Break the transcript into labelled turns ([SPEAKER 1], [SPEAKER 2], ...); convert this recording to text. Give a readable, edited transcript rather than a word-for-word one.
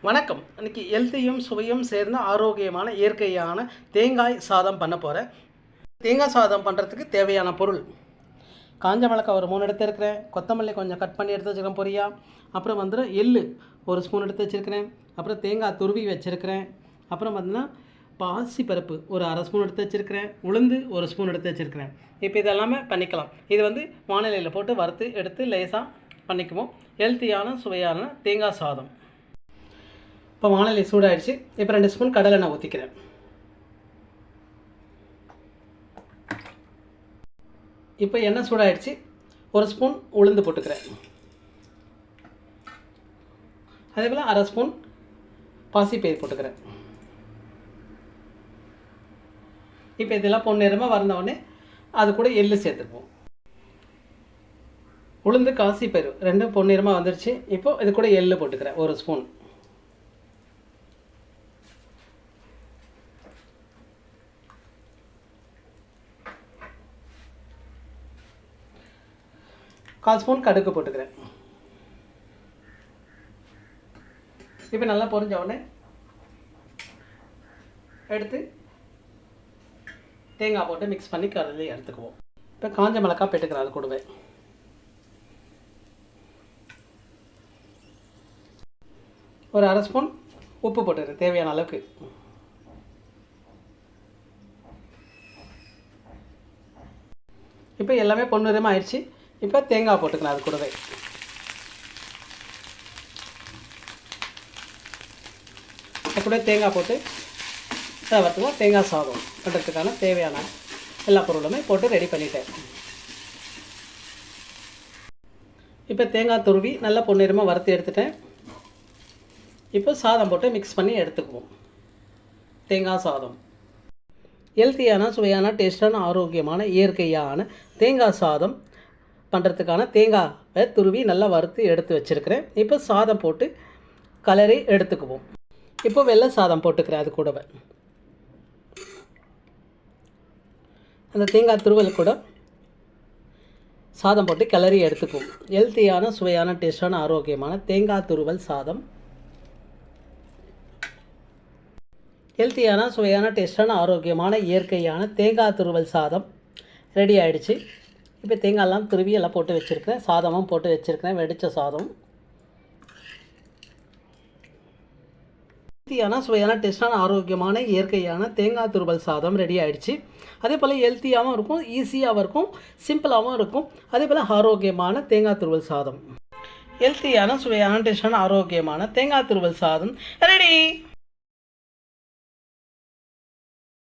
[SPEAKER 1] வணக்கம். இன்றைக்கி ஹெல்த்தியும் சுவையும் சேர்ந்த ஆரோக்கியமான இயற்கையான தேங்காய் சாதம் பண்ண போகிறேன். தேங்காய் சாதம் பண்ணுறதுக்கு தேவையான பொருள்: காஞ்ச மிளகாய் ஒரு 3 எடுத்து இருக்கிறேன், கொத்தமல்லி கொஞ்சம் கட் பண்ணி எடுத்து வச்சுருக்கேன் பொரியாக, அப்புறம் எள்ளு ஒரு ஸ்பூன் எடுத்து வச்சுருக்கிறேன், அப்புறம் தேங்காய் துருவி வச்சுருக்கிறேன், அப்புறம் பார்த்தீங்கன்னா பாசி பருப்பு ஒரு அரை ஸ்பூன் எடுத்து வச்சுருக்கிறேன், உளுந்து ஒரு ஸ்பூன் எடுத்து வச்சுருக்கிறேன். இப்போ இதெல்லாமே பண்ணிக்கலாம். இது வானிலையில் போட்டு வறுத்து எடுத்து லேசாக பண்ணிக்குவோம். ஹெல்த்தியான சுவையான தேங்காய் சாதம். இப்போ வானிலை சூடாகிடுச்சு. இப்போ 2 ஸ்பூன் கடலெண்ணெய் ஊற்றிக்கிறேன். இப்போ எண்ணெய் சூடாகிடுச்சு. 1 ஸ்பூன் உளுந்து போட்டுக்கிறேன். அதே போல் அரை ஸ்பூன் பாசிப்பயிறு போட்டுக்கிறேன். இப்போ இதெல்லாம் பொன்னிறமாக வந்தவுடனே அது கூட எள்ளு சேர்த்துப்போம். உளுந்து பாசிப்பயிறு ரெண்டும் பொன்னிறமாக வந்துடுச்சு. இப்போது இது கூட எள்ளு போட்டுக்கிறேன் 1 ஸ்பூன். கால் ஸ்பூன் கடுகு போட்டுக்கிறேன். இப்போ நல்லா பொரிஞ்ச உடனே எடுத்து தேங்காய் போட்டு மிக்ஸ் பண்ணி கரையில எடுத்துக்குவோம். இப்போ காஞ்ச மிளகாய் போட்டுக்கிறேன். அது கூடவே ஒரு அரை ஸ்பூன் உப்பு போட்டுக்கிறேன் தேவையான அளவுக்கு. இப்போ எல்லாமே பொன்னிறமாக ஆயிடுச்சு. இப்போ தேங்காய் போட்டுக்கலாம். அது கூடவே தேங்காய் போட்டு வறுத்துவோம். தேங்காய் சாதம் பண்ணுறதுக்கான தேவையான எல்லா பொருளுமே போட்டு ரெடி பண்ணிட்டேன். இப்போ தேங்காய் துருவி நல்லா பொன்னிறமாக வறுத்து எடுத்துட்டேன். இப்போ சாதம் போட்டு மிக்ஸ் பண்ணி எடுத்துக்குவோம். தேங்காய் சாதம் ஹெல்த்தியான சுவையான டேஸ்டான ஆரோக்கியமான இயற்கையான தேங்காய் சாதம் பண்ணுறதுக்கான தேங்காயை துருவி நல்லா வறுத்து எடுத்து வச்சுருக்கிறேன். இப்போ சாதம் போட்டு கலரி எடுத்துக்குவோம். இப்போ வெள்ளை சாதம் போட்டுக்கிறேன். அது கூடவே அந்த தேங்காய் துருவல் கூட சாதம் போட்டு கிளறி எடுத்துக்குவோம். ஹெல்த்தியான சுவையான டேஸ்டான ஆரோக்கியமான தேங்காய் துருவல் சாதம், ஹெல்த்தியான சுவையான டேஸ்டான ஆரோக்கியமான இயற்கையான தேங்காய் துருவல் சாதம் ரெடி ஆகிடுச்சு. இப்போ தேங்காயெல்லாம் துருவி எல்லாம் போட்டு வச்சுருக்கிறேன். சாதமும் போட்டு வச்சுருக்கிறேன். வெடித்த சாதம் ஹெல்த்தியான சுவையான டேஸ்டான ஆரோக்கியமான இயற்கையான தேங்காய் துருவல் சாதம் ரெடி ஆகிடுச்சு. அதே போல் ஹெல்த்தியாகவும் இருக்கும், ஈஸியாகவும் இருக்கும், சிம்பிளாகவும் இருக்கும். அதே போல் ஆரோக்கியமான தேங்காய் துருவல் சாதம், ஹெல்த்தியான சுவையான டேஸ்டான ஆரோக்கியமான தேங்காய் துருவல் சாதம் ரெடி.